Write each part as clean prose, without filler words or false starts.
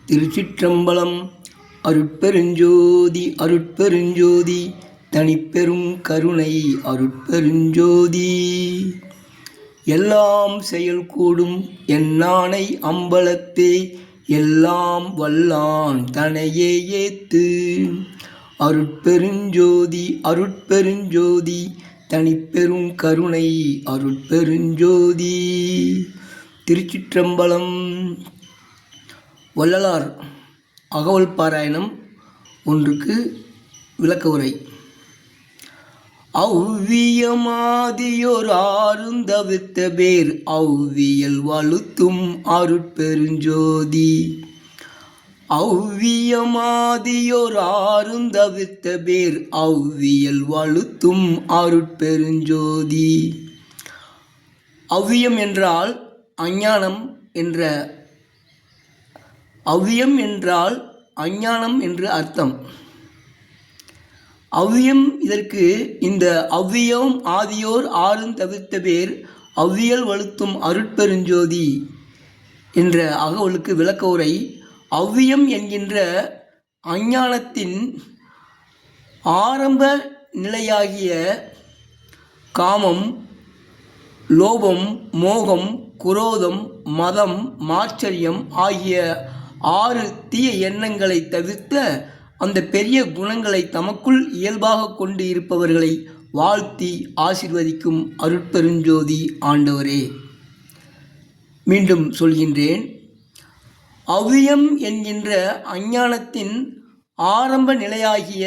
திருச்சிற்றம்பலம். அருட்பெருஞ்சோதி அருட்பெருஞ்சோதி தனிப்பெரும் கருணை அருட்பெருஞ்சோதி. எல்லாம் செயல் கூடும் என்னானை அம்பலத்தே எல்லாம் வல்லான் தனையே ஏத்து. அருட்பெருஞ்சோதி அருட்பெருஞ்சோதி தனிப்பெரும் கருணை அருட்பெருஞ்சோதி. திருச்சிற்றம்பலம். வள்ளலார் அகவல் பாராயணம் ஒன்றுக்கு விளக்க உரை. அவ்வியமாதியோர் ஆருந்தவித்த பேர் அவ்வியல் வலுத்தும் அருட்பெருஞ்சோதி. அவ்வியமாதியோர் ஆருந்தவித்த பேர் அவ்வியல் வலுத்தும் அருட்பெருஞ்சோதி. அவ்வியம் என்றால் அஞ்ஞானம் என்ற அவ்வியம் என்றால் அஞ்ஞானம் என்று அர்த்தம். அவ்வியம் இதற்கு இந்த அவ்வியம் ஆதியோர் ஆறும் தவிர்த்த பேர் அவ்வியல் வலுத்தும் அருட்பெருஞ்சோதி என்ற அகவலுக்கு விளக்க உரை. அவ்வியம் என்கின்ற அஞ்ஞானத்தின் ஆரம்ப நிலையாகிய காமம், லோபம், மோகம், குரோதம், மதம், மாச்சரியம் ஆகிய 6 தீய எண்ணங்களை தவிர்த்த அந்த பெரிய குணங்களை தமக்குள் இயல்பாக கொண்டு இருப்பவர்களை வாழ்த்தி ஆசீர்வதிக்கும் அருட்பெருஞ்சோதி ஆண்டவரே. மீண்டும் சொல்கின்றேன். அவ்வியம் என்கின்ற அஞ்ஞானத்தின் ஆரம்ப நிலையாகிய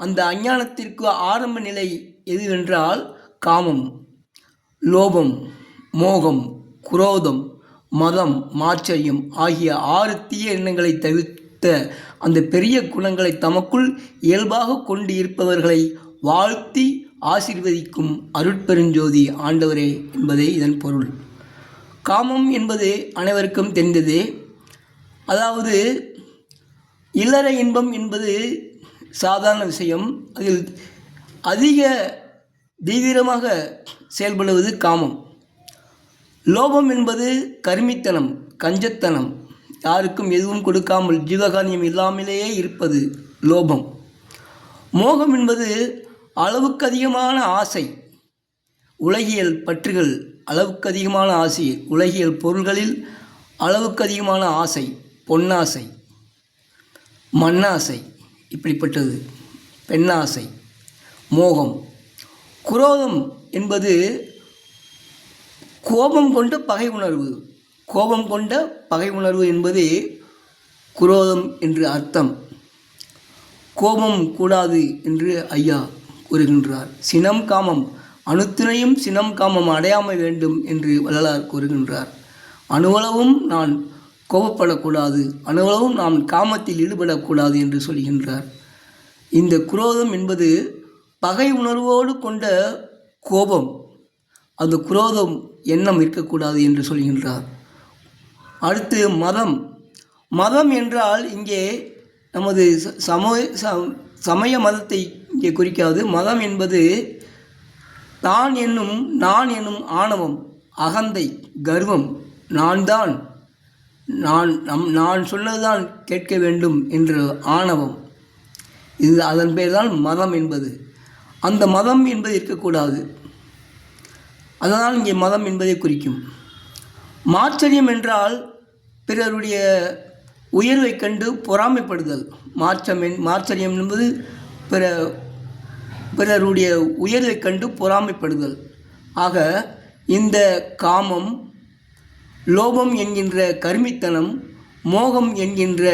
அந்த அஞ்ஞானத்திற்கு ஆரம்ப நிலை எதுவென்றால் காமம், லோபம், மோகம், குரோதம், மதம், மாச்சரியம் ஆகிய 6 தீய எண்ணங்களை தவிர்த்த அந்த பெரிய குணங்களை தமக்குள் இயல்பாக கொண்டு இருப்பவர்களை வாழ்த்தி ஆசீர்வதிக்கும் அருட்பெருஞ்சோதி ஆண்டவரே என்பதே இதன் பொருள். காமம் என்பது அனைவருக்கும் தெரிந்ததே. அதாவது இல்லற இன்பம் என்பது சாதாரண விஷயம். அதில் அதிக தீவிரமாக செயல்படுவது காமம். லோபம் என்பது கருமித்தனம், கஞ்சத்தனம், யாருக்கும் எதுவும் கொடுக்காமல் ஜீவகாரியம் இல்லாமலேயே இருப்பது லோபம். மோகம் என்பது அளவுக்கு அதிகமான ஆசை, உலகியல் பற்றுகள், அளவுக்கு அதிகமான ஆசை, உலகியல் பொருள்களில் அளவுக்கு அதிகமான ஆசை, பொன்னாசை, மண்ணாசை, இப்படிப்பட்டது பெண்ணாசை, மோகம். குரோதம் என்பது கோபம் கொண்ட பகை உணர்வு. கோபம் கொண்ட பகை உணர்வு என்பது குரோதம் என்று அர்த்தம். கோபம் கூடாது என்று ஐயா கூறுகின்றார். சினம் காமம் அணுத்தினையும் சினம் காமம் அடையாமை வேண்டும் என்று வள்ளலார் கூறுகின்றார். அணுவளவும் நான் கோபப்படக்கூடாது, அணுவளவும் நான் காமத்தில் ஈடுபடக்கூடாது என்று சொல்கின்றார். இந்த குரோதம் என்பது பகை உணர்வோடு கொண்ட கோபம். அந்த குரோதம் எண்ணம் இருக்கக்கூடாது என்று சொல்கின்றார். அடுத்து மதம். மதம் என்றால் இங்கே நமது சமய மதத்தை இங்கே குறிக்காது. மதம் என்பது நான் என்னும் ஆணவம், அகந்தை, கர்வம், நான் சொன்னதுதான் கேட்க வேண்டும் என்ற ஆணவம். இது அதன் பேர்தான் மதம் என்பது. அந்த மதம் என்பது இருக்கக்கூடாது. அதனால் இங்கே மதம் என்பதை குறிக்கும். மாச்சரியம் என்றால் பிறருடைய உயர்வை கண்டு பொறாமைப்படுதல். மாச்சரியம் என்பது பிறருடைய உயர்வை கண்டு பொறாமைப்படுதல். ஆக இந்த காமம், லோபம் என்கின்ற கருமித்தனம், மோகம் என்கின்ற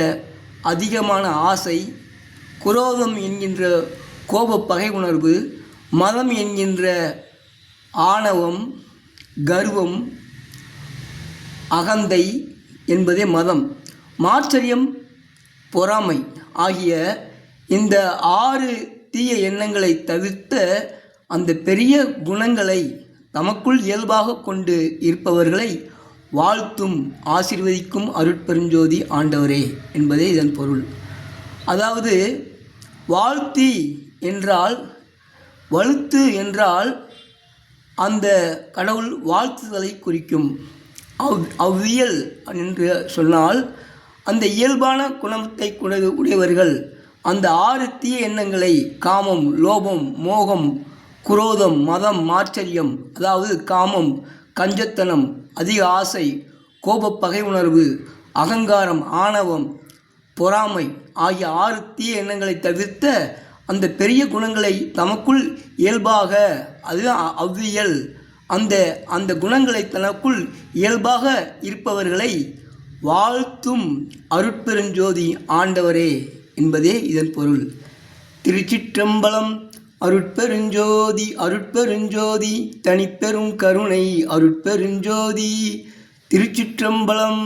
அதிகமான ஆசை, குரோதம் என்கின்ற கோப பகை உணர்வு, மதம் என்கின்ற ஆணவம், கர்வம், அகந்தை என்பதே மதம். மாச்சரியம், பொறாமை ஆகிய இந்த 6 தீய எண்ணங்களை தவிர்த்த அந்த பெரிய குணங்களை தமக்குள் இயல்பாக கொண்டு இருப்பவர்களை வாழ்த்தும் ஆசீர்வதிக்கும் அருட்பெருஞ்சோதி ஆண்டவரே என்பதே இதன் பொருள். அதாவது வாழ்த்தி என்றால், வலுத்து என்றால் அந்த கடவுள் வாழ்த்துதலை குறிக்கும். அவ்வியல் என்று சொன்னால் அந்த இயல்பான குணத்தை உடையவர்கள் அந்த 6 தீய எண்ணங்களை காமம், லோபம், மோகம், குரோதம், மதம், மாச்சரியம், அதாவது காமம், கஞ்சத்தனம், அதிக ஆசை, கோப பகை உணர்வு, அகங்காரம், ஆணவம், பொறாமை ஆகிய 6 தீய எண்ணங்களை தவிர்த்த அந்த பெரிய குணங்களை தமக்குள் இயல்பாக, அது அவ்வியல், அந்த குணங்களை தனக்குள் இயல்பாக இருப்பவர்களை வாழ்த்தும் அருட்பெருஞ்சோதி ஆண்டவரே என்பதே இதன் பொருள். திருச்சிற்றம்பலம். அருட்பெருஞ்சோதி அருட்பெருஞ்சோதி தனிப்பெரும் கருணை அருட்பெருஞ்சோதி. திருச்சிற்றம்பலம்.